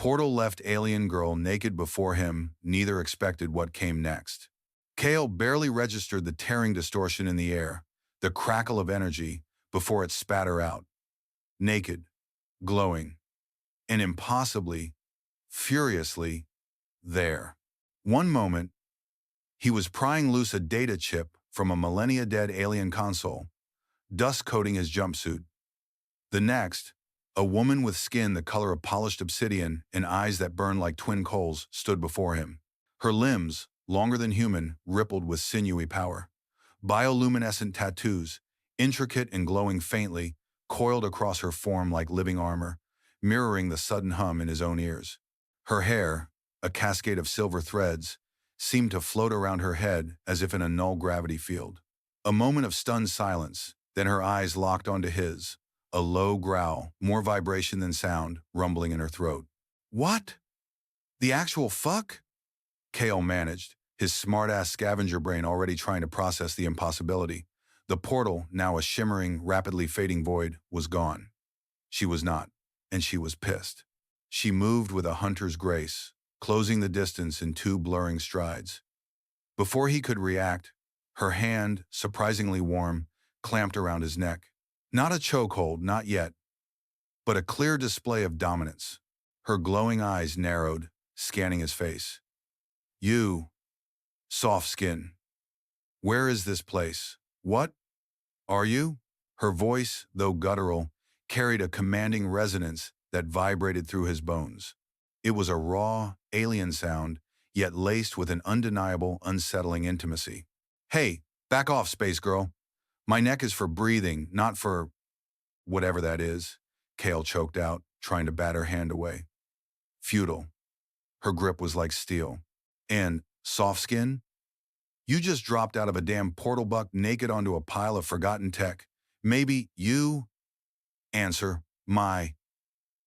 portal left alien girl naked before him, neither expected what came next. Kale barely registered the tearing distortion in the air, the crackle of energy, before it spat her out. Naked, glowing, and impossibly, furiously, there. One moment, he was prying loose a data chip from a millennia-dead alien console, dust coating his jumpsuit. The next, a woman with skin the color of polished obsidian and eyes that burned like twin coals stood before him. Her limbs, longer than human, rippled with sinewy power. Bioluminescent tattoos, intricate and glowing faintly, coiled across her form like living armor, mirroring the sudden hum in his own ears. Her hair, a cascade of silver threads, seemed to float around her head as if in a null gravity field. A moment of stunned silence, then her eyes locked onto his, a low growl, more vibration than sound, rumbling in her throat. What? The actual fuck? Kale managed, his smart-ass scavenger brain already trying to process the impossibility. The portal, now a shimmering, rapidly fading void, was gone. She was not, and she was pissed. She moved with a hunter's grace, closing the distance in two blurring strides. Before he could react, her hand, surprisingly warm, clamped around his neck. Not a chokehold, not yet, but a clear display of dominance. Her glowing eyes narrowed, scanning his face. You, soft skin. Where is this place? What? Are you? Her voice, though guttural, carried a commanding resonance that vibrated through his bones. It was a raw, alien sound, yet laced with an undeniable, unsettling intimacy. Hey, back off, space girl. My neck is for breathing, not for whatever that is, Kale choked out, trying to bat her hand away. Futile. Her grip was like steel. And, soft skin? You just dropped out of a damn portal buck naked onto a pile of forgotten tech. Maybe you answer my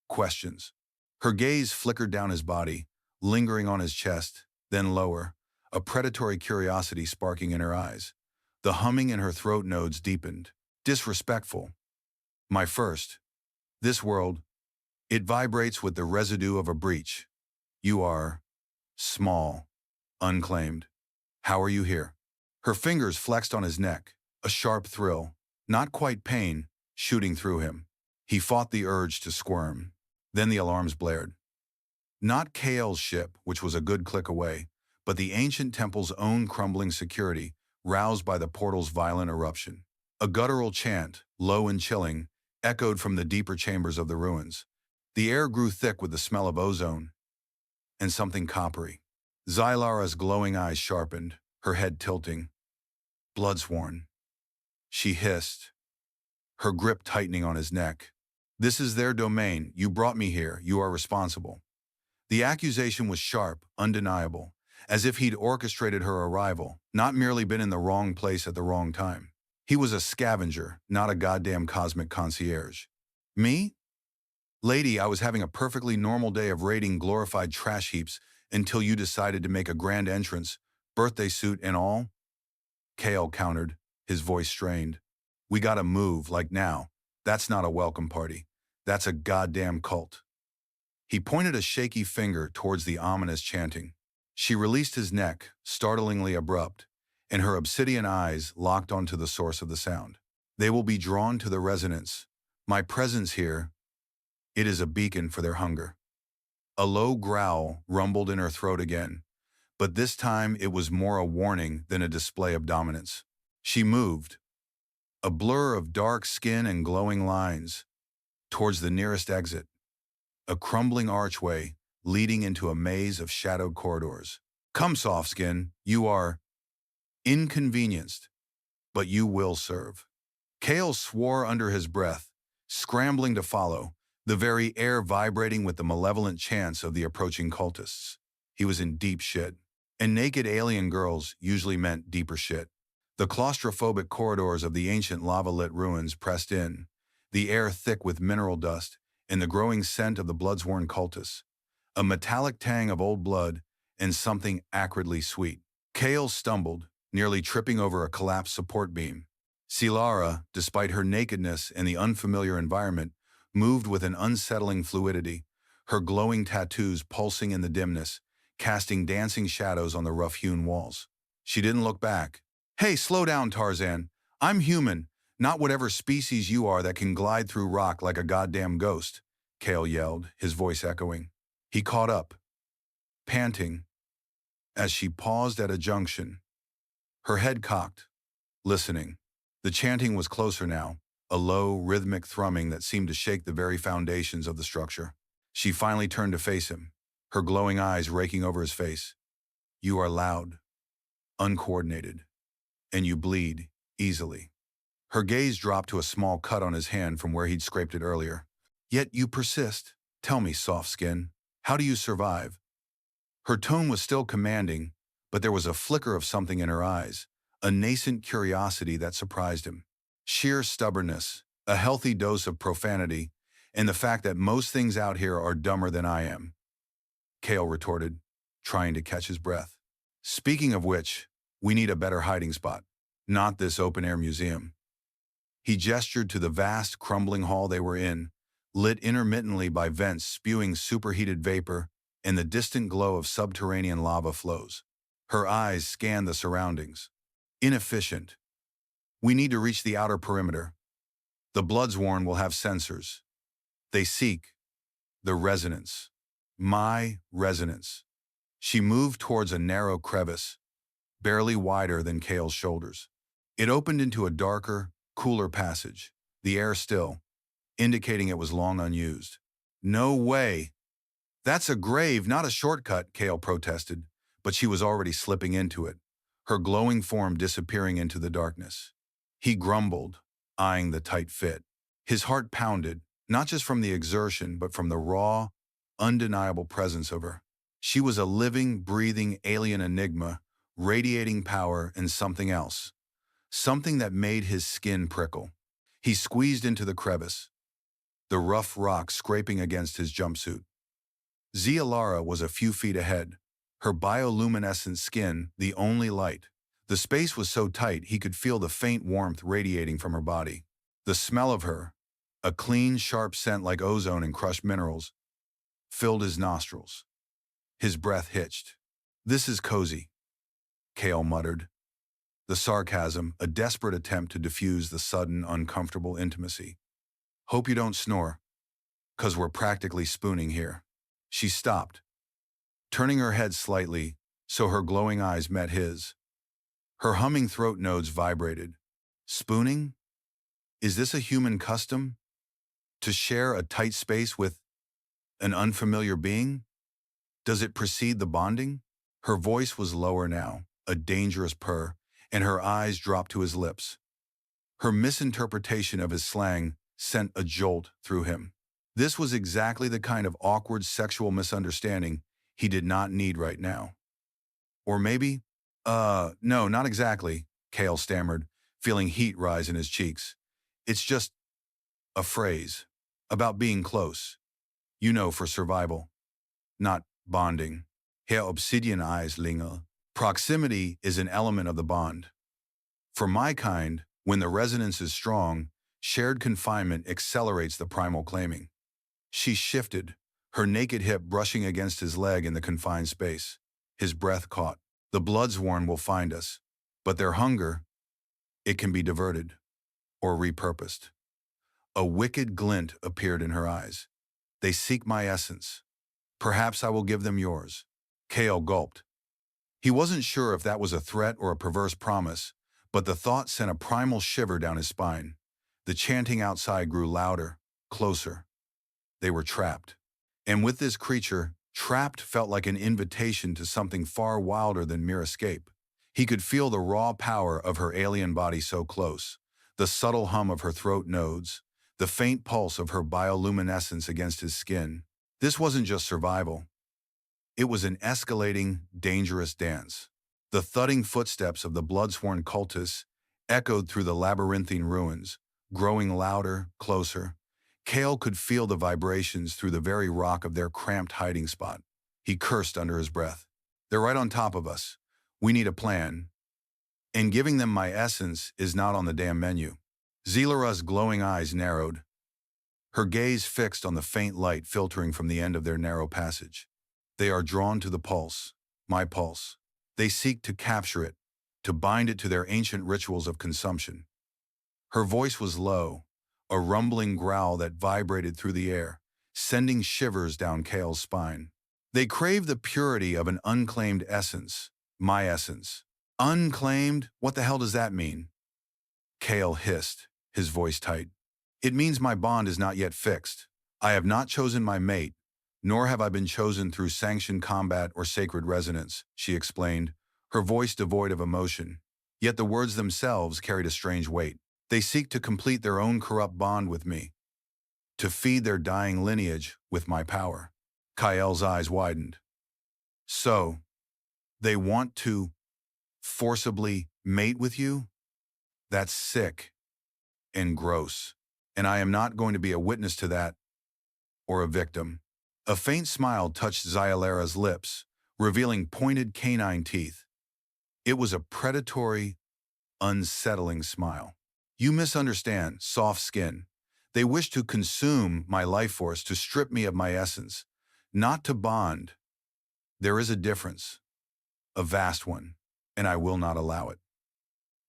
questions. Her gaze flickered down his body, lingering on his chest, then lower, a predatory curiosity sparking in her eyes. The humming in her throat nodes deepened. Disrespectful. My first. This world, it vibrates with the residue of a breach. You are small, unclaimed. How are you here? Her fingers flexed on his neck, a sharp thrill, not quite pain, shooting through him. He fought the urge to squirm. Then the alarms blared. Not Kale's ship, which was a good click away, but the ancient temple's own crumbling security, roused by the portal's violent eruption. A guttural chant, low and chilling, echoed from the deeper chambers of the ruins. The air grew thick with the smell of ozone and something coppery. Xylara's glowing eyes sharpened, her head tilting. Bloodsworn. She hissed, her grip tightening on his neck. This is their domain. You brought me here. You are responsible. The accusation was sharp, undeniable, as if he'd orchestrated her arrival, not merely been in the wrong place at the wrong time. He was a scavenger, not a goddamn cosmic concierge. Me? Lady, I was having a perfectly normal day of raiding glorified trash heaps until you decided to make a grand entrance, birthday suit and all. Kale countered, his voice strained. We gotta move, like now. That's not a welcome party. That's a goddamn cult. He pointed a shaky finger towards the ominous chanting. She released his neck, startlingly abrupt, and her obsidian eyes locked onto the source of the sound. They will be drawn to the resonance. My presence here, it is a beacon for their hunger. A low growl rumbled in her throat again, but this time it was more a warning than a display of dominance. She moved, a blur of dark skin and glowing lines, towards the nearest exit, a crumbling archway leading into a maze of shadowed corridors. Come, soft skin, you are inconvenienced, but you will serve. Kale swore under his breath, scrambling to follow, the very air vibrating with the malevolent chants of the approaching cultists. He was in deep shit, and naked alien girls usually meant deeper shit. The claustrophobic corridors of the ancient lava-lit ruins pressed in, the air thick with mineral dust and the growing scent of the bloodsworn cultists, a metallic tang of old blood and something acridly sweet. Kale stumbled, nearly tripping over a collapsed support beam. Xylara, despite her nakedness and the unfamiliar environment, moved with an unsettling fluidity, her glowing tattoos pulsing in the dimness, casting dancing shadows on the rough-hewn walls. She didn't look back. "Hey, slow down, Tarzan. I'm human, not whatever species you are that can glide through rock like a goddamn ghost," Kale yelled, his voice echoing. He caught up, panting, as she paused at a junction, her head cocked, listening. The chanting was closer now, a low, rhythmic thrumming that seemed to shake the very foundations of the structure. She finally turned to face him, her glowing eyes raking over his face. "You are loud, uncoordinated, and you bleed easily." Her gaze dropped to a small cut on his hand from where he'd scraped it earlier. "Yet you persist. Tell me, soft skin, how do you survive?" Her tone was still commanding, but there was a flicker of something in her eyes, a nascent curiosity that surprised him. Sheer stubbornness, a healthy dose of profanity, and the fact that most things out here are dumber than I am, Kale retorted, trying to catch his breath. "Speaking of which, we need a better hiding spot, not this open-air museum." He gestured to the vast, crumbling hall they were in, lit intermittently by vents spewing superheated vapor and the distant glow of subterranean lava flows. Her eyes scanned the surroundings. "Inefficient. We need to reach the outer perimeter. The Bloodsworn will have sensors. They seek the resonance. My resonance." She moved towards a narrow crevice, barely wider than Kale's shoulders. It opened into a darker, cooler passage, the air still, indicating it was long unused. "No way! That's a grave, not a shortcut," Kale protested, but she was already slipping into it, her glowing form disappearing into the darkness. He grumbled, eyeing the tight fit. His heart pounded, not just from the exertion, but from the raw, undeniable presence of her. She was a living, breathing alien enigma, radiating power and something else. Something that made his skin prickle. He squeezed into the crevice, the rough rock scraping against his jumpsuit. Zialara was a few feet ahead, her bioluminescent skin the only light. The space was so tight he could feel the faint warmth radiating from her body. The smell of her, a clean, sharp scent like ozone and crushed minerals, filled his nostrils. His breath hitched. "This is cozy," Kale muttered, the sarcasm a desperate attempt to diffuse the sudden, uncomfortable intimacy. "Hope you don't snore, 'cause we're practically spooning here." She stopped, turning her head slightly so her glowing eyes met his. Her humming throat nodes vibrated. "Spooning? Is this a human custom? To share a tight space with an unfamiliar being? Does it precede the bonding?" Her voice was lower now, a dangerous purr, and her eyes dropped to his lips. Her misinterpretation of his slang sent a jolt through him. This was exactly the kind of awkward sexual misunderstanding he did not need right now. Or maybe, no, not exactly, Kale stammered, feeling heat rise in his cheeks. "It's just a phrase about being close, you know, for survival, not bonding." Her obsidian eyes lingered. "Proximity is an element of the bond. For my kind, when the resonance is strong, shared confinement accelerates the primal claiming." She shifted, her naked hip brushing against his leg in the confined space. His breath caught. "The Bloodsworn will find us, but their hunger, it can be diverted or repurposed." A wicked glint appeared in her eyes. "They seek my essence. Perhaps I will give them yours." Kale gulped. He wasn't sure if that was a threat or a perverse promise, but the thought sent a primal shiver down his spine. The chanting outside grew louder, closer. They were trapped. And with this creature, trapped felt like an invitation to something far wilder than mere escape. He could feel the raw power of her alien body so close, the subtle hum of her throat nodes, the faint pulse of her bioluminescence against his skin. This wasn't just survival. It was an escalating, dangerous dance. The thudding footsteps of the Bloodsworn cultists echoed through the labyrinthine ruins, growing louder, closer. Kale could feel the vibrations through the very rock of their cramped hiding spot. He cursed under his breath. "They're right on top of us. We need a plan. And giving them my essence is not on the damn menu." Zilara's glowing eyes narrowed, her gaze fixed on the faint light filtering from the end of their narrow passage. They are drawn to the pulse, my pulse. They seek to capture it, to bind it to their ancient rituals of consumption. Her voice was low, a rumbling growl that vibrated through the air, sending shivers down Kale's spine. They crave the purity of an unclaimed essence, my essence. Unclaimed? What the hell does that mean? Kale hissed, his voice tight. It means my bond is not yet fixed. I have not chosen my mate, nor have I been chosen through sanctioned combat or sacred resonance, she explained, her voice devoid of emotion. Yet the words themselves carried a strange weight. They seek to complete their own corrupt bond with me, to feed their dying lineage with my power. Kael's eyes widened. So, they want to forcibly mate with you? That's sick and gross, and I am not going to be a witness to that, or a victim. A faint smile touched Xyalara's lips, revealing pointed canine teeth. It was a predatory, unsettling smile. You misunderstand, soft skin. They wish to consume my life force, to strip me of my essence, not to bond. There is a difference, a vast one, and I will not allow it.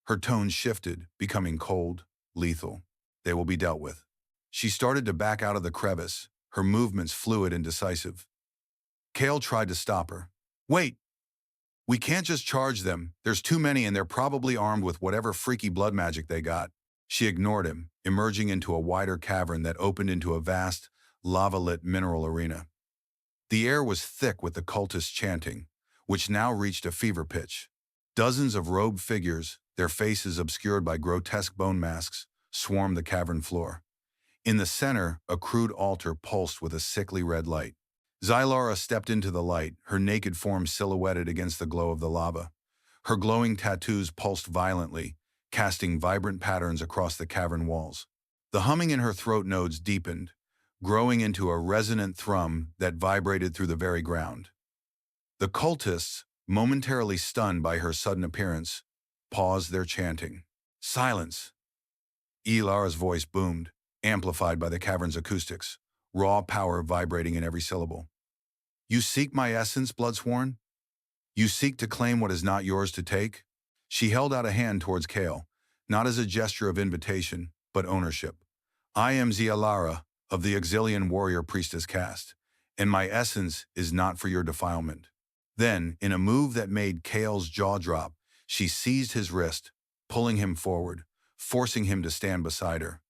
Her tone shifted, becoming cold, lethal. They will be dealt with. She started to back out of the crevice, her movements fluid and decisive. Kale tried to stop her. Wait! We can't just charge them. There's too many and they're probably armed with whatever freaky blood magic they got. She ignored him, emerging into a wider cavern that opened into a vast, lava-lit mineral arena. The air was thick with the cultists chanting, which now reached a fever pitch. Dozens of robed figures, their faces obscured by grotesque bone masks, swarmed the cavern floor. In the center, a crude altar pulsed with a sickly red light. Xylara stepped into the light, her naked form silhouetted against the glow of the lava. Her glowing tattoos pulsed violently, casting vibrant patterns across the cavern walls. The humming in her throat nodes deepened, growing into a resonant thrum that vibrated through the very ground. The cultists, momentarily stunned by her sudden appearance, paused their chanting. Silence! Elara's voice boomed, amplified by the cavern's acoustics, raw power vibrating in every syllable. You seek my essence, Bloodsworn? You seek to claim what is not yours to take? She held out a hand towards Kale, not as a gesture of invitation, but ownership. I am Xyalara, of the Exilian warrior priestess caste, and my essence is not for your defilement. Then, in a move that made Kale's jaw drop, she seized his wrist, pulling him forward, forcing him to stand beside her.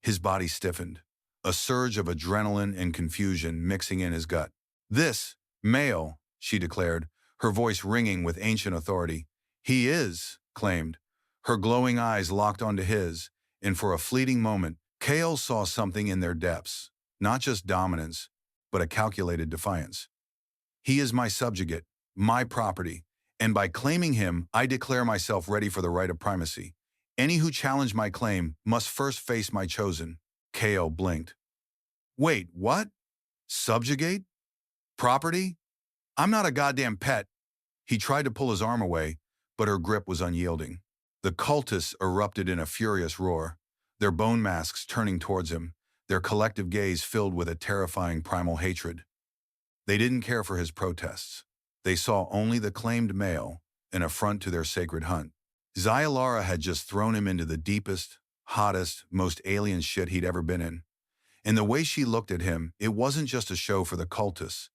His body stiffened, a surge of adrenaline and confusion mixing in his gut. This, male, she declared, her voice ringing with ancient authority. He is, claimed. Her glowing eyes locked onto his, and for a fleeting moment, Kale saw something in their depths, not just dominance, but a calculated defiance. He is my subjugate, my property, and by claiming him, I declare myself ready for the right of primacy. Any who challenge my claim must first face my chosen. Kale blinked. Wait, what? Subjugate? Property? I'm not a goddamn pet. He tried to pull his arm away, but her grip was unyielding. The cultists erupted in a furious roar, their bone masks turning towards him, their collective gaze filled with a terrifying primal hatred. They didn't care for his protests. They saw only the claimed male, an affront to their sacred hunt. Xyalara had just thrown him into the deepest, hottest, most alien shit he'd ever been in. And the way she looked at him, it wasn't just a show for the cultists.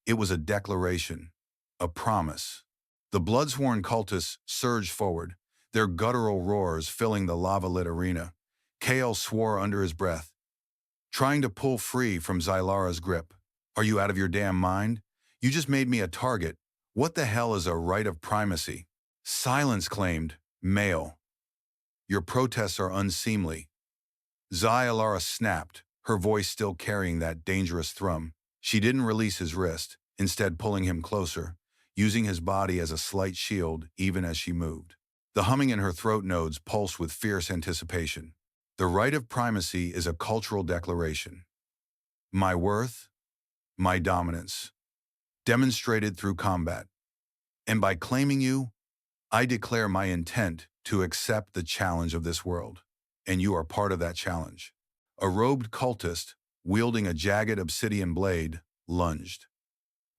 It was a declaration, a promise. The bloodsworn cultists surged forward, their guttural roars filling the lava-lit arena. Kale swore under his breath, trying to pull free from Xylara's grip. Are you out of your damn mind? You just made me a target. What the hell is a right of primacy? Silence, claimed, male. Your protests are unseemly. Xyalara snapped, her voice still carrying that dangerous thrum. She didn't release his wrist, instead pulling him closer, using his body as a slight shield even as she moved. The humming in her throat nodes pulsed with fierce anticipation. The right of primacy is a cultural declaration. My worth, my dominance, demonstrated through combat. And by claiming you, I declare my intent to accept the challenge of this world. And you are part of that challenge. A robed cultist, wielding a jagged obsidian blade, lunged.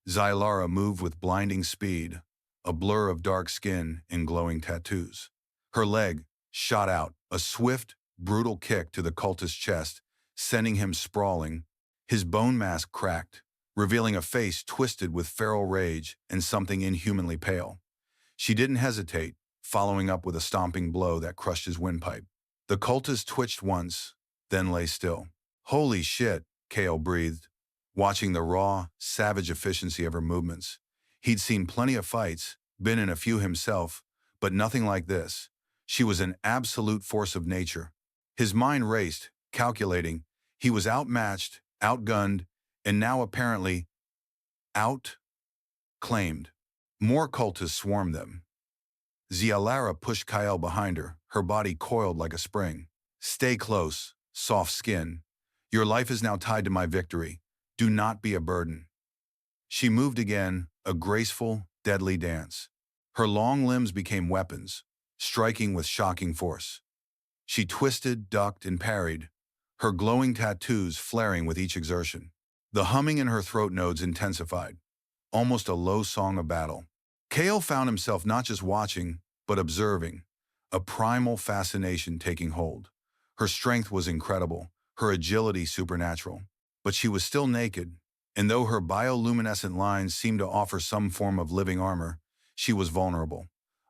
Xylara moved with blinding speed, a blur of dark skin and glowing tattoos. Her leg shot out, a swift, brutal kick to the cultist's chest, sending him sprawling. His bone mask cracked, revealing a face twisted with feral rage and something inhumanly pale. She didn't hesitate, following up with a stomping blow that crushed his windpipe. The cultist twitched once, then lay still. Holy shit, Kale breathed, watching the raw, savage efficiency of her movements. He'd seen plenty of fights, been in a few himself, but nothing like this. She was an absolute force of nature. His mind raced, calculating. He was outmatched, outgunned, and now apparently outclaimed. More cultists swarmed them. Xylara pushed Kyle behind her, her body coiled like a spring. Stay close, soft skin. Your life is now tied to my victory. Do not be a burden. She moved again, a graceful, deadly dance. Her long limbs became weapons, striking with shocking force. She twisted, ducked, and parried, her glowing tattoos flaring with each exertion. The humming in her throat nodes intensified, almost a low song of battle. Kale found himself not just watching, but observing, a primal fascination taking hold. Her strength was incredible, her agility supernatural. But she was still naked, and though her bioluminescent lines seemed to offer some form of living armor, she was vulnerable.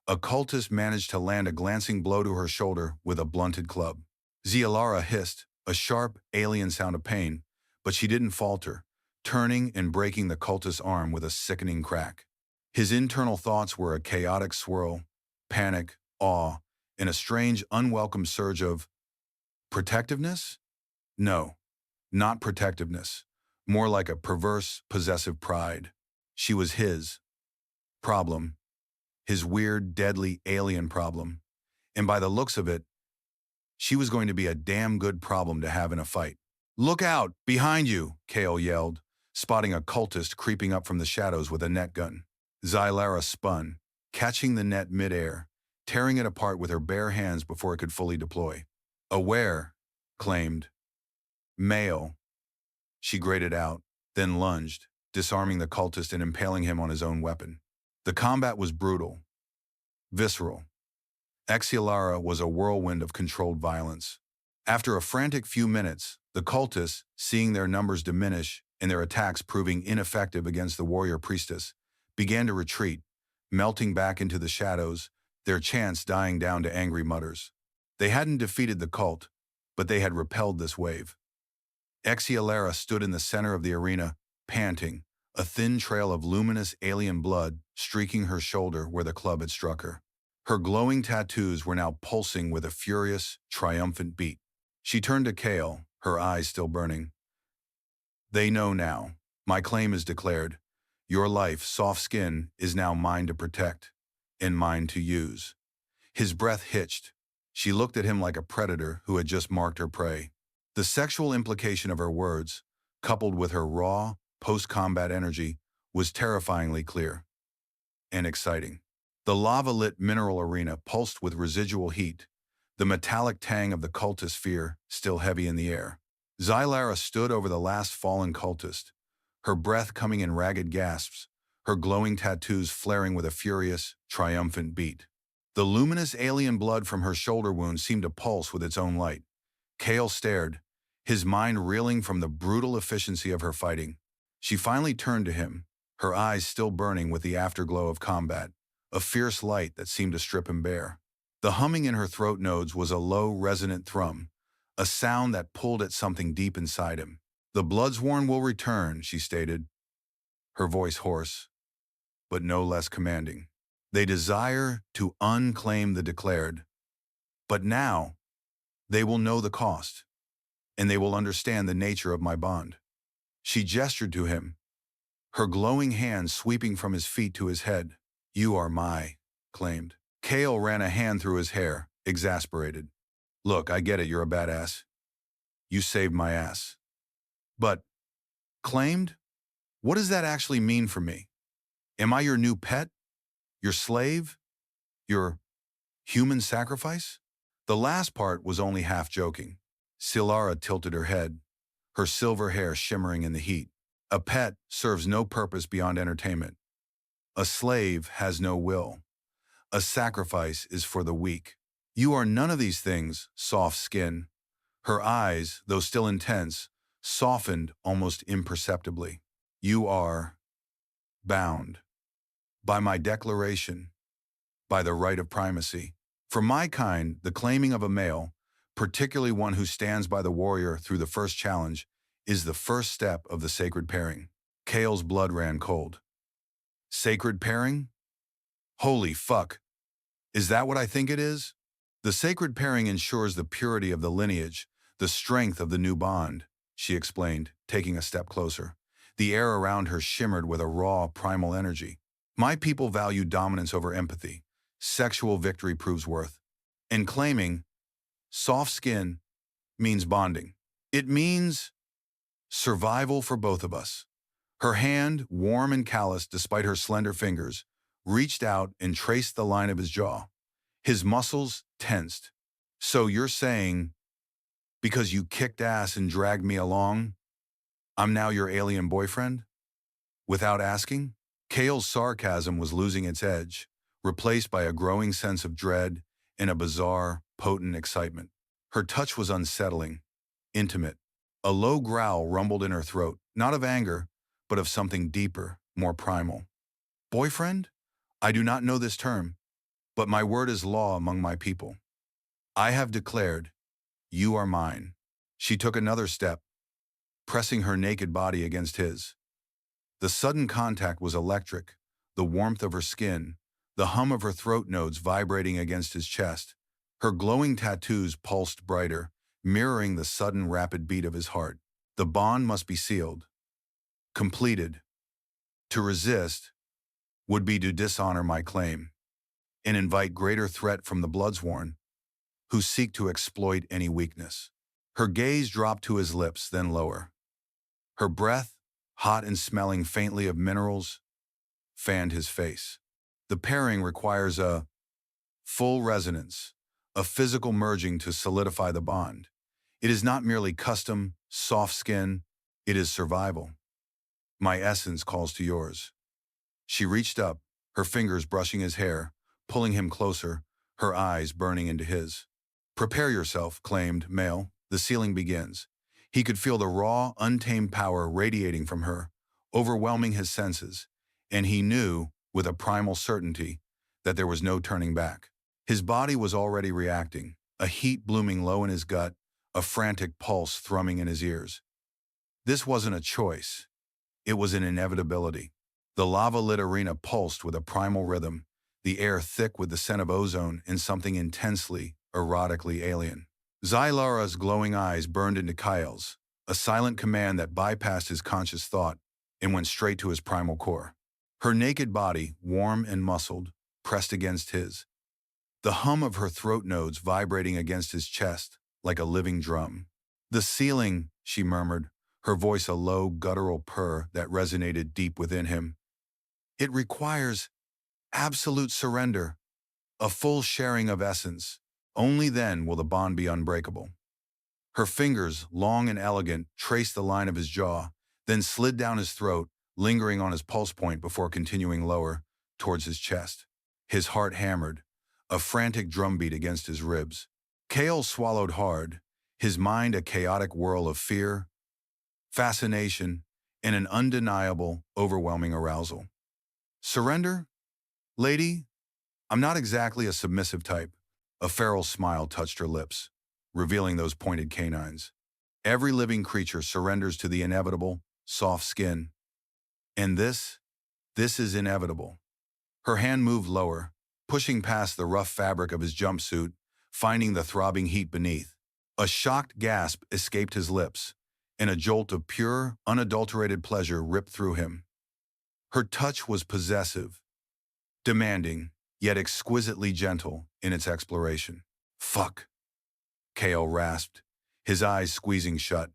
A cultist managed to land a glancing blow to her shoulder with a blunted club. Xylara hissed, a sharp, alien sound of pain, but she didn't falter, turning and breaking the cultist's arm with a sickening crack. His internal thoughts were a chaotic swirl, panic, awe, and a strange, unwelcome surge of protectiveness? No. Not protectiveness, more like a perverse, possessive pride. She was his problem, his weird, deadly, alien problem. And by the looks of it, she was going to be a damn good problem to have in a fight. Look out, behind you, Kale yelled, spotting a cultist creeping up from the shadows with a net gun. Xylara spun, catching the net midair, tearing it apart with her bare hands before it could fully deploy. Aware, claimed. Male. She grated out, then lunged, disarming the cultist and impaling him on his own weapon. The combat was brutal, visceral. Xylara was a whirlwind of controlled violence. After a frantic few minutes, the cultists, seeing their numbers diminish and their attacks proving ineffective against the warrior priestess, began to retreat, melting back into the shadows, their chants dying down to angry mutters. They hadn't defeated the cult, but they had repelled this wave. Xylara stood in the center of the arena, panting, a thin trail of luminous alien blood streaking her shoulder where the club had struck her. Her glowing tattoos were now pulsing with a furious, triumphant beat. She turned to Kale, her eyes still burning. They know now. My claim is declared. Your life, soft skin, is now mine to protect, and mine to use. His breath hitched. She looked at him like a predator who had just marked her prey. The sexual implication of her words, coupled with her raw, post-combat energy, was terrifyingly clear and exciting. The lava-lit mineral arena pulsed with residual heat, the metallic tang of the cultist fear still heavy in the air. Xylara stood over the last fallen cultist, her breath coming in ragged gasps, her glowing tattoos flaring with a furious, triumphant beat. The luminous alien blood from her shoulder wound seemed to pulse with its own light. Kale stared, his mind reeling from the brutal efficiency of her fighting. She finally turned to him, her eyes still burning with the afterglow of combat, a fierce light that seemed to strip him bare. The humming in her throat nodes was a low, resonant thrum, a sound that pulled at something deep inside him. The Bloodsworn will return, she stated, her voice hoarse, but no less commanding. They desire to unclaim the declared, but now they will know the cost, and they will understand the nature of my bond. She gestured to him, her glowing hands sweeping from his feet to his head. You are my, claimed. Kale ran a hand through his hair, exasperated. Look, I get it, you're a badass. You saved my ass. But, claimed? What does that actually mean for me? Am I your new pet? Your slave? Your human sacrifice? The last part was only half joking. Silara tilted her head, her silver hair shimmering in the heat. A pet serves no purpose beyond entertainment. A slave has no will. A sacrifice is for the weak. You are none of these things, soft skin. Her eyes, though still intense, softened almost imperceptibly. You are bound by my declaration, by the right of primacy. For my kind, the claiming of a male, particularly one who stands by the warrior through the first challenge, is the first step of the sacred pairing. Kale's blood ran cold. Sacred pairing? Holy fuck. Is that what I think it is? The sacred pairing ensures the purity of the lineage, the strength of the new bond, she explained, taking a step closer. The air around her shimmered with a raw, primal energy. My people value dominance over empathy. Sexual victory proves worth. And claiming soft skin means bonding. It means survival for both of us. Her hand, warm and calloused despite her slender fingers, reached out and traced the line of his jaw. His muscles tensed. So you're saying, because you kicked ass and dragged me along, I'm now your alien boyfriend? Without asking? Kale's sarcasm was losing its edge, replaced by a growing sense of dread and a bizarre, potent excitement. Her touch was unsettling, intimate. A low growl rumbled in her throat, not of anger, but of something deeper, more primal. Boyfriend? I do not know this term, but my word is law among my people. I have declared, you are mine. She took another step, pressing her naked body against his. The sudden contact was electric, the warmth of her skin, the hum of her throat nodes vibrating against his chest. Her glowing tattoos pulsed brighter, mirroring the sudden rapid beat of his heart. The bond must be sealed, completed. To resist would be to dishonor my claim and invite greater threat from the bloodsworn, who seek to exploit any weakness. Her gaze dropped to his lips, then lower. Her breath, hot and smelling faintly of minerals, fanned his face. The pairing requires a full resonance, a physical merging to solidify the bond. It is not merely custom, soft skin, it is survival. My essence calls to yours. She reached up, her fingers brushing his hair, pulling him closer, her eyes burning into his. Prepare yourself, claimed male. The sealing begins. He could feel the raw, untamed power radiating from her, overwhelming his senses, and he knew, with a primal certainty, that there was no turning back. His body was already reacting, a heat blooming low in his gut, a frantic pulse thrumming in his ears. This wasn't a choice. It was an inevitability. The lava-lit arena pulsed with a primal rhythm, the air thick with the scent of ozone and something intensely, erotically alien. Xylara's glowing eyes burned into Kyle's, a silent command that bypassed his conscious thought and went straight to his primal core. Her naked body, warm and muscled, pressed against his. The hum of her throat nodes vibrating against his chest like a living drum. The ceiling, she murmured, her voice a low, guttural purr that resonated deep within him. It requires absolute surrender, a full sharing of essence. Only then will the bond be unbreakable. Her fingers, long and elegant, traced the line of his jaw, then slid down his throat, lingering on his pulse point before continuing lower, towards his chest. His heart hammered, a frantic drumbeat against his ribs. Kale swallowed hard, his mind a chaotic whirl of fear, fascination, and an undeniable, overwhelming arousal. Surrender? Lady, I'm not exactly a submissive type. A feral smile touched her lips, revealing those pointed canines. Every living creature surrenders to the inevitable, soft skin. And this is inevitable. Her hand moved lower, pushing past the rough fabric of his jumpsuit, finding the throbbing heat beneath. A shocked gasp escaped his lips, and a jolt of pure, unadulterated pleasure ripped through him. Her touch was possessive, demanding, yet exquisitely gentle in its exploration. Fuck, Kale rasped, his eyes squeezing shut.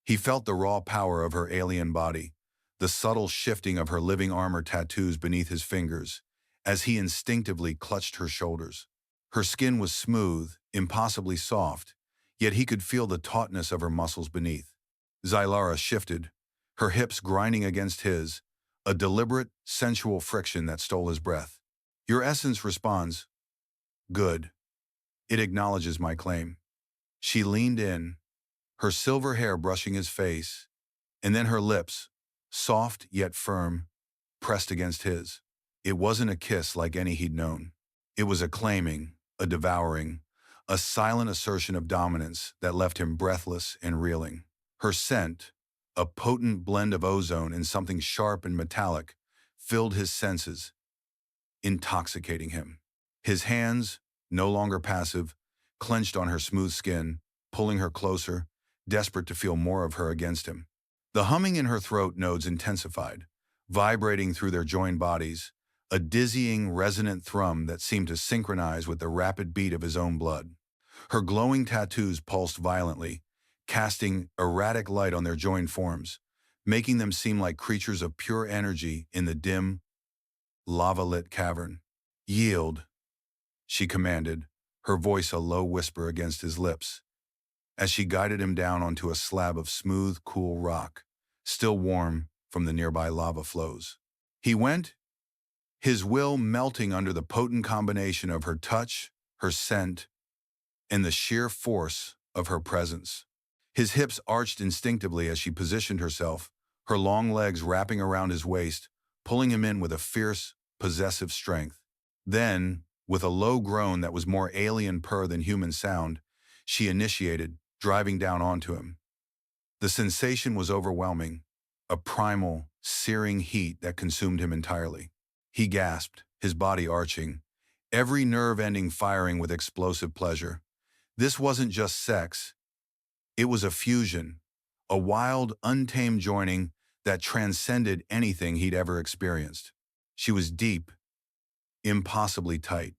He felt the raw power of her alien body, the subtle shifting of her living armor tattoos beneath his fingers, as he instinctively clutched her shoulders. Her skin was smooth, impossibly soft, yet he could feel the tautness of her muscles beneath. Zylara shifted, her hips grinding against his, a deliberate, sensual friction that stole his breath. Your essence responds, good. It acknowledges my claim. She leaned in, her silver hair brushing his face, and then her lips, soft yet firm, pressed against his. It wasn't a kiss like any he'd known. It was a claiming, a devouring, a silent assertion of dominance that left him breathless and reeling. Her scent, a potent blend of ozone and something sharp and metallic, filled his senses, intoxicating him. His hands, no longer passive, clenched on her smooth skin, pulling her closer, desperate to feel more of her against him. The humming in her throat nodes intensified, vibrating through their joined bodies, a dizzying, resonant thrum that seemed to synchronize with the rapid beat of his own blood. Her glowing tattoos pulsed violently, casting erratic light on their joined forms, making them seem like creatures of pure energy in the dim, lava-lit cavern. Yield, she commanded, her voice a low whisper against his lips, as she guided him down onto a slab of smooth, cool rock, still warm from the nearby lava flows. He went, his will melting under the potent combination of her touch, her scent, and the sheer force of her presence. His hips arched instinctively as she positioned herself, her long legs wrapping around his waist, pulling him in with a fierce, possessive strength. Then, with a low groan that was more alien purr than human sound, she initiated, driving down onto him. The sensation was overwhelming, a primal, searing heat that consumed him entirely. He gasped, his body arching, every nerve ending firing with explosive pleasure. This wasn't just sex. It was a fusion, a wild, untamed joining that transcended anything he'd ever experienced. She was deep, impossibly tight,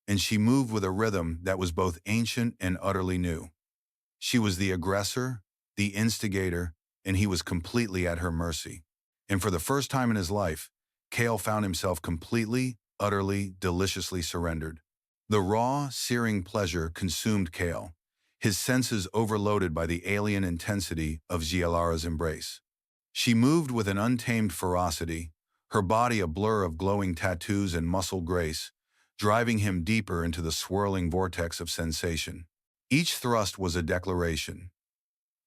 and she moved with a rhythm that was both ancient and utterly new. She was the aggressor, the instigator, and he was completely at her mercy. And for the first time in his life, Cale found himself completely, utterly, deliciously surrendered. The raw, searing pleasure consumed Cale, his senses overloaded by the alien intensity of Zylara's embrace. She moved with an untamed ferocity, her body a blur of glowing tattoos and muscle grace, driving him deeper into the swirling vortex of sensation. Each thrust was a declaration.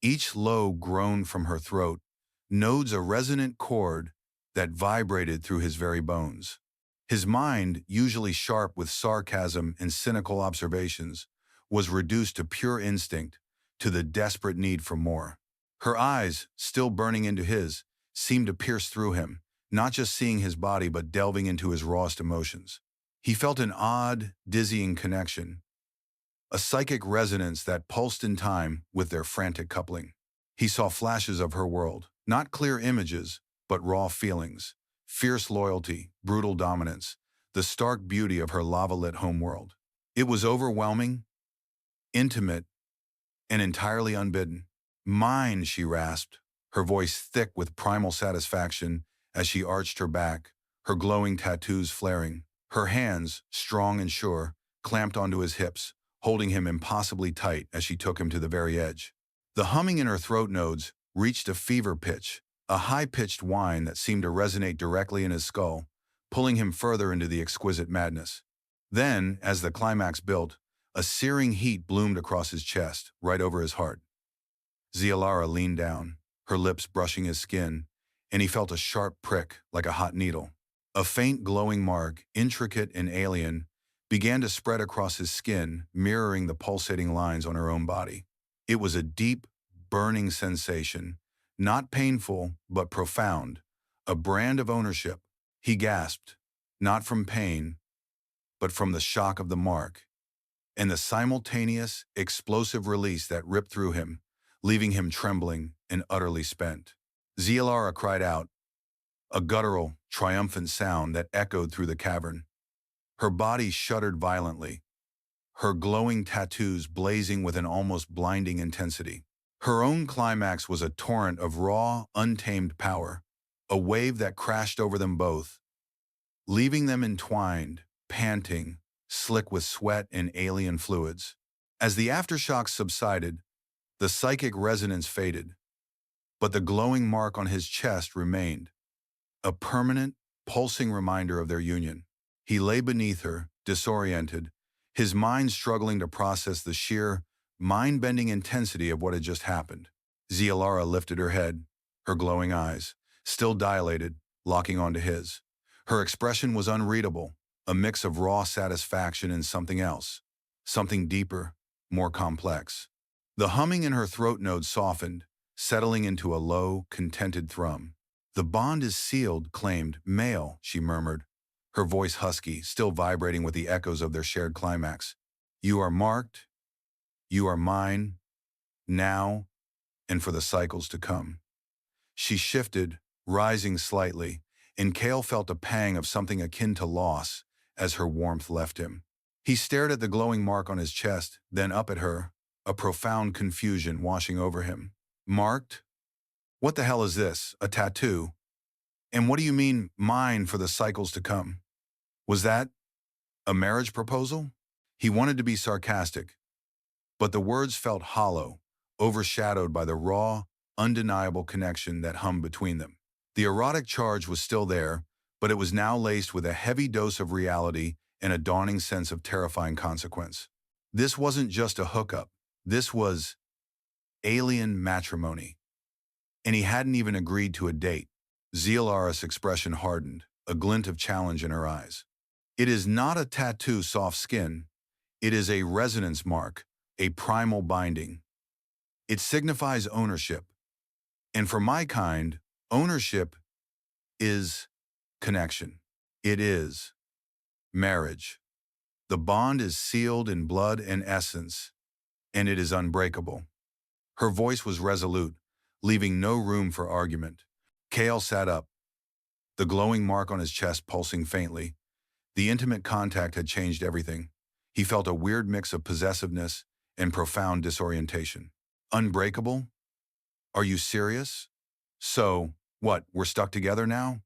Each low groan from her throat nodes a resonant chord that vibrated through his very bones. His mind, usually sharp with sarcasm and cynical observations, was reduced to pure instinct, to the desperate need for more. Her eyes, still burning into his, seemed to pierce through him, not just seeing his body but delving into his rawest emotions. He felt an odd, dizzying connection, a psychic resonance that pulsed in time with their frantic coupling. He saw flashes of her world, not clear images, but raw feelings, fierce loyalty, brutal dominance, the stark beauty of her lava-lit homeworld. It was overwhelming, intimate, and entirely unbidden. Mine, she rasped, her voice thick with primal satisfaction as she arched her back, her glowing tattoos flaring. Her hands, strong and sure, clamped onto his hips, holding him impossibly tight as she took him to the very edge. The humming in her throat nodes reached a fever pitch, a high-pitched whine that seemed to resonate directly in his skull, pulling him further into the exquisite madness. Then, as the climax built, a searing heat bloomed across his chest, right over his heart. Zylara leaned down, her lips brushing his skin, and he felt a sharp prick like a hot needle. A faint glowing mark, intricate and alien, began to spread across his skin, mirroring the pulsating lines on her own body. It was a deep, burning sensation, not painful, but profound, a brand of ownership. He gasped, not from pain, but from the shock of the mark, and the simultaneous, explosive release that ripped through him, leaving him trembling and utterly spent. Zylara cried out, a guttural, triumphant sound that echoed through the cavern. Her body shuddered violently, her glowing tattoos blazing with an almost blinding intensity. Her own climax was a torrent of raw, untamed power, a wave that crashed over them both, leaving them entwined, panting, slick with sweat and alien fluids. As the aftershocks subsided, the psychic resonance faded, but the glowing mark on his chest remained, a permanent, pulsing reminder of their union. He lay beneath her, disoriented, his mind struggling to process the sheer, mind-bending intensity of what had just happened. Zialara lifted her head, her glowing eyes, still dilated, locking onto his. Her expression was unreadable, a mix of raw satisfaction and something else, something deeper, more complex. The humming in her throat nodes softened, settling into a low, contented thrum. "The bond is sealed," claimed male, she murmured, her voice husky, still vibrating with the echoes of their shared climax. "You are marked, you are mine, now, and for the cycles to come." She shifted, rising slightly, and Kale felt a pang of something akin to loss as her warmth left him. He stared at the glowing mark on his chest, then up at her, a profound confusion washing over him. "Marked? What the hell is this? A tattoo? And what do you mean, mine for the cycles to come? Was that a marriage proposal?" He wanted to be sarcastic, but the words felt hollow, overshadowed by the raw, undeniable connection that hummed between them. The erotic charge was still there, but it was now laced with a heavy dose of reality and a dawning sense of terrifying consequence. This wasn't just a hookup. This was alien matrimony. And he hadn't even agreed to a date. Zialara's expression hardened, a glint of challenge in her eyes. "It is not a tattoo, soft skin. It is a resonance mark, a primal binding. It signifies ownership. And for my kind, ownership is connection. It is marriage. The bond is sealed in blood and essence, and it is unbreakable." Her voice was resolute, leaving no room for argument. Kale sat up, the glowing mark on his chest pulsing faintly. The intimate contact had changed everything. He felt a weird mix of possessiveness and profound disorientation. "Unbreakable? Are you serious? So, what, we're stuck together now?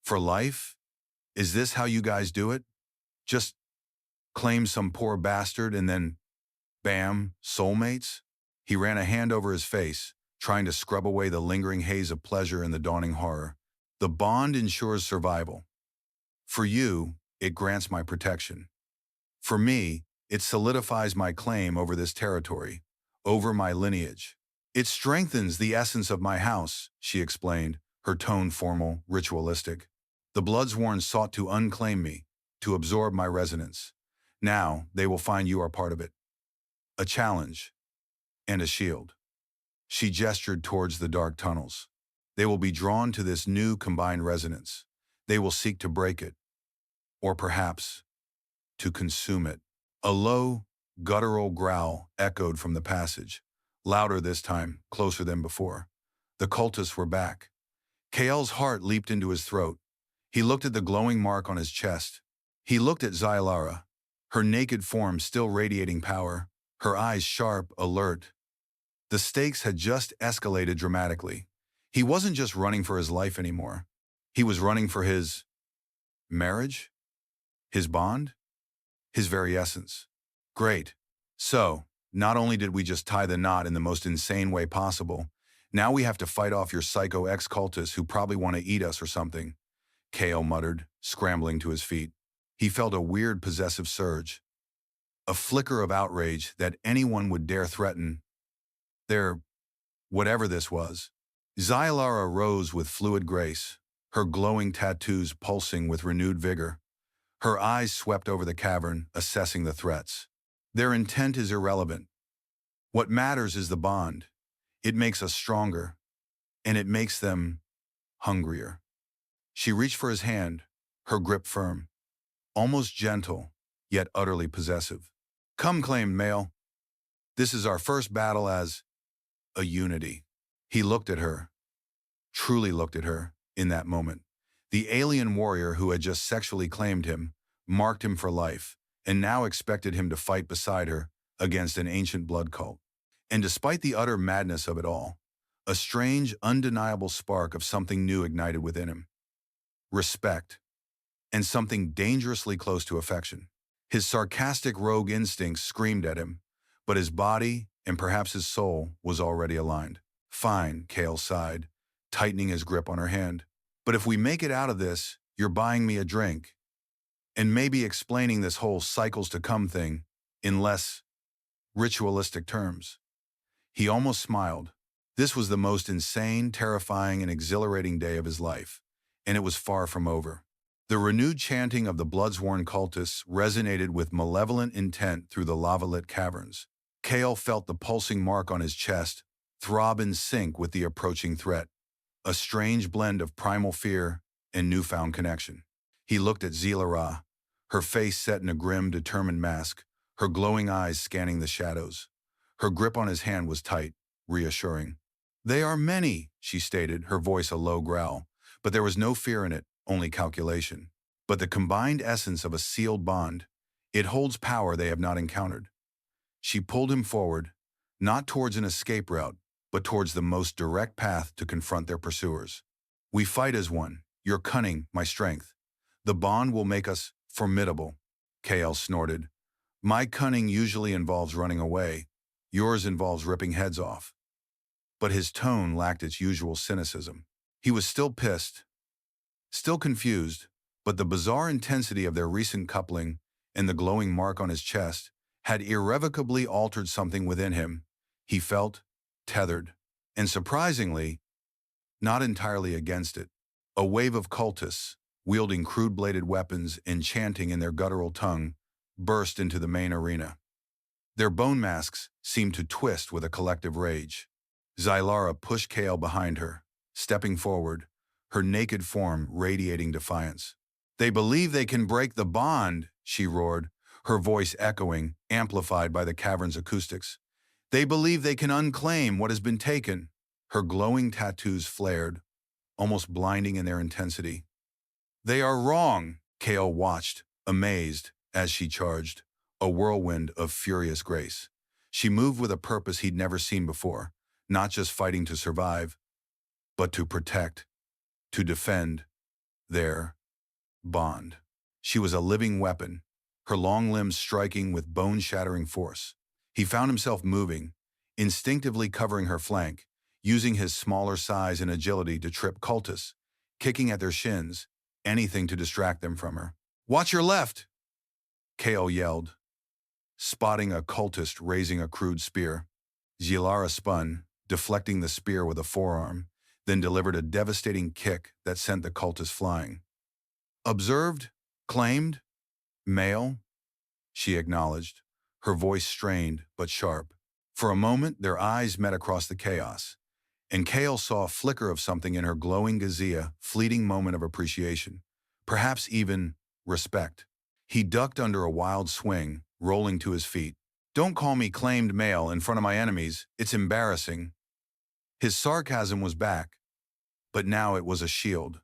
For life? Is this how you guys do it? Just claim some poor bastard and then, bam, soulmates?" He ran a hand over his face, trying to scrub away the lingering haze of pleasure and the dawning horror. "The bond ensures survival. For you, it grants my protection. For me, it solidifies my claim over this territory, over my lineage. It strengthens the essence of my house," she explained, her tone formal, ritualistic. "The Bloodsworn sought to unclaim me, to absorb my resonance. Now, they will find you are part of it. A challenge, and a shield." She gestured towards the dark tunnels. "They will be drawn to this new combined resonance. They will seek to break it, or perhaps to consume it." A low, guttural growl echoed from the passage, louder this time, closer than before. The cultists were back. Kael's heart leaped into his throat. He looked at the glowing mark on his chest. He looked at Zialara, her naked form still radiating power, her eyes sharp, alert. The stakes had just escalated dramatically. He wasn't just running for his life anymore. He was running for his marriage? His bond? His very essence. Great. So, not only did we just tie the knot in the most insane way possible, now we have to fight off your psycho ex-cultists who probably want to eat us or something, Kael muttered, scrambling to his feet. He felt a weird possessive surge, a flicker of outrage that anyone would dare threaten their whatever this was. Zialara rose with fluid grace, her glowing tattoos pulsing with renewed vigor. Her eyes swept over the cavern, assessing the threats. Their intent is irrelevant. What matters is the bond. It makes us stronger, and it makes them hungrier. She reached for his hand, her grip firm, almost gentle, yet utterly possessive. "Come," claimed Male. "This is our first battle as a unity." He looked at her, truly looked at her, in that moment. The alien warrior who had just sexually claimed him, marked him for life, and now expected him to fight beside her against an ancient blood cult. And despite the utter madness of it all, a strange, undeniable spark of something new ignited within him. Respect, and something dangerously close to affection. His sarcastic rogue instincts screamed at him, but his body, and perhaps his soul, was already aligned. Fine, Kale sighed, tightening his grip on her hand. But if we make it out of this, you're buying me a drink. And maybe explaining this whole cycles to come thing in less ritualistic terms. He almost smiled. This was the most insane, terrifying, and exhilarating day of his life, and it was far from over. The renewed chanting of the bloodsworn cultists resonated with malevolent intent through the lava-lit caverns. Kale felt the pulsing mark on his chest throb in sync with the approaching threat, a strange blend of primal fear and newfound connection. He looked at Zilara, her face set in a grim, determined mask, her glowing eyes scanning the shadows. Her grip on his hand was tight, reassuring. "They are many," she stated, her voice a low growl, but there was no fear in it, only calculation. "But the combined essence of a sealed bond, it holds power they have not encountered." She pulled him forward, not towards an escape route, but towards the most direct path to confront their pursuers. "We fight as one, your cunning, my strength. The bond will make us formidable," Kale snorted. "My cunning usually involves running away. Yours involves ripping heads off." But his tone lacked its usual cynicism. He was still pissed, still confused, but the bizarre intensity of their recent coupling and the glowing mark on his chest had irrevocably altered something within him. He felt tethered, and surprisingly, not entirely against it. A wave of cultists, wielding crude-bladed weapons and chanting in their guttural tongue, burst into the main arena. Their bone masks seemed to twist with a collective rage. Zilara pushed Kale behind her, stepping forward, her naked form radiating defiance. "They believe they can break the bond," she roared, her voice echoing, amplified by the cavern's acoustics. "They believe they can unclaim what has been taken." Her glowing tattoos flared, almost blinding in their intensity. "They are wrong," Kale watched, amazed, as she charged, a whirlwind of furious grace. She moved with a purpose he'd never seen before, not just fighting to survive, but to protect, to defend their bond. She was a living weapon, her long limbs striking with bone-shattering force. He found himself moving, instinctively covering her flank, using his smaller size and agility to trip cultists, kicking at their shins, anything to distract them from her. "Watch your left!" Kale yelled, spotting a cultist raising a crude spear. Zilara spun, deflecting the spear with a forearm, then delivered a devastating kick that sent the cultist flying. "Observed? Claimed? Male?" she acknowledged, her voice strained but sharp. For a moment, their eyes met across the chaos, and Kale saw a flicker of something in her glowing gazia, fleeting moment of appreciation, perhaps even respect. He ducked under a wild swing, rolling to his feet. "Don't call me claimed male in front of my enemies, it's embarrassing." His sarcasm was back, but now it was a shield,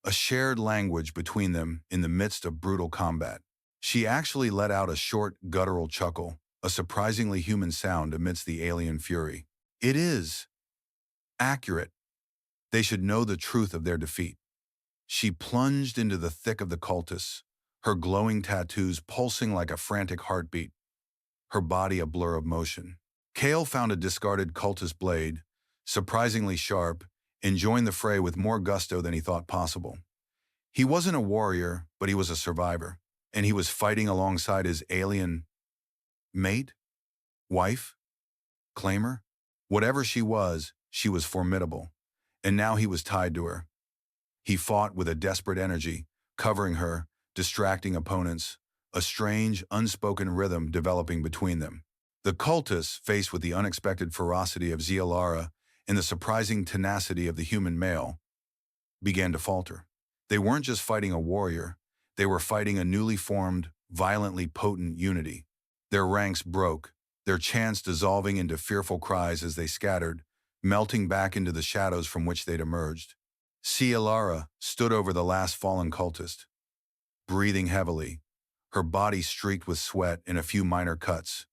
a shared language between them in the midst of brutal combat. She actually let out a short, guttural chuckle, a surprisingly human sound amidst the alien fury. "It is accurate. They should know the truth of their defeat." She plunged into the thick of the cultists, her glowing tattoos pulsing like a frantic heartbeat, her body a blur of motion. Kale found a discarded cultist blade, surprisingly sharp, and joined the fray with more gusto than he thought possible. He wasn't a warrior, but he was a survivor, and he was fighting alongside his alien mate, wife, claimer. Whatever she was formidable, and now he was tied to her. He fought with a desperate energy, covering her, distracting opponents, a strange, unspoken rhythm developing between them. The cultists, faced with the unexpected ferocity of Zilara and the surprising tenacity of the human male, began to falter. They weren't just fighting a warrior, they were fighting a newly formed, violently potent unity. Their ranks broke, their chants dissolving into fearful cries as they scattered, melting back into the shadows from which they'd emerged. Zilara stood over the last fallen cultist, breathing heavily, her body streaked with sweat and a few minor cuts,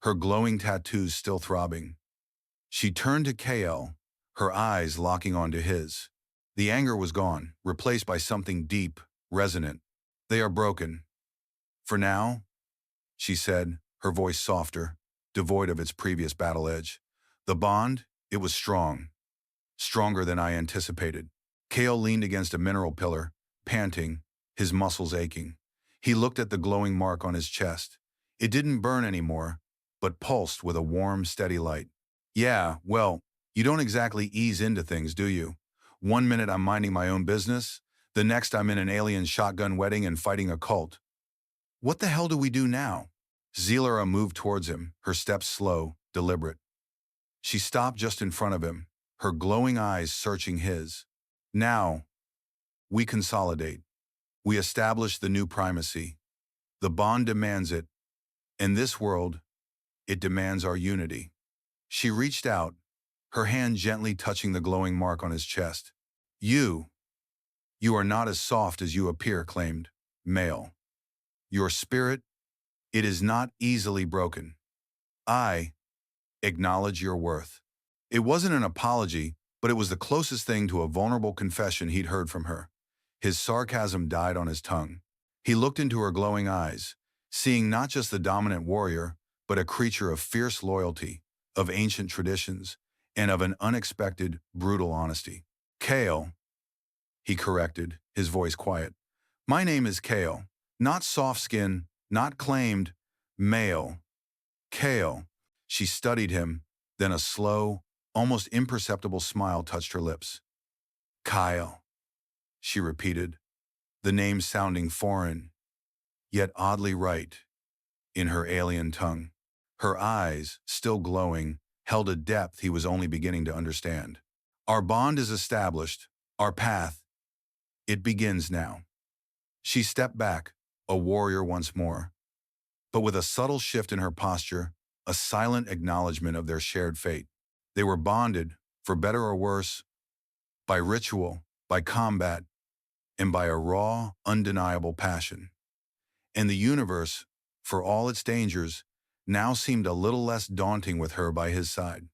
her glowing tattoos still throbbing. She turned to Kale, her eyes locking onto his. The anger was gone, replaced by something deep, resonant. "They are broken. For now," she said, her voice softer. devoid of its previous battle edge. The bond, it was strong, stronger than I anticipated. Kale leaned against a mineral pillar, panting, his muscles aching. He looked at the glowing mark on his chest. It didn't burn anymore, but pulsed with a warm, steady light. Yeah, well, you don't exactly ease into things, do you? One minute I'm minding my own business, the next I'm in an alien shotgun wedding and fighting a cult. What the hell do we do now? Zelara moved towards him, her steps slow, deliberate. She stopped just in front of him, her glowing eyes searching his. Now, we consolidate. We establish the new primacy. The bond demands it. In this world, it demands our unity. She reached out, her hand gently touching the glowing mark on his chest. You are not as soft as you appear, claimed Male. Your spirit, it is not easily broken. I acknowledge your worth. It wasn't an apology, but it was the closest thing to a vulnerable confession he'd heard from her. His sarcasm died on his tongue. He looked into her glowing eyes, seeing not just the dominant warrior, but a creature of fierce loyalty, of ancient traditions, and of an unexpected, brutal honesty. Kale, he corrected, his voice quiet. My name is Kale, not soft skin, not claimed, male. Kale. She studied him, then a slow, almost imperceptible smile touched her lips. Kyle, she repeated, the name sounding foreign, yet oddly right, in her alien tongue. Her eyes, still glowing, held a depth he was only beginning to understand. Our bond is established, our path, it begins now. She stepped back, a warrior once more, but with a subtle shift in her posture, a silent acknowledgement of their shared fate. They were bonded, for better or worse, by ritual, by combat, and by a raw, undeniable passion. And the universe, for all its dangers, now seemed a little less daunting with her by his side.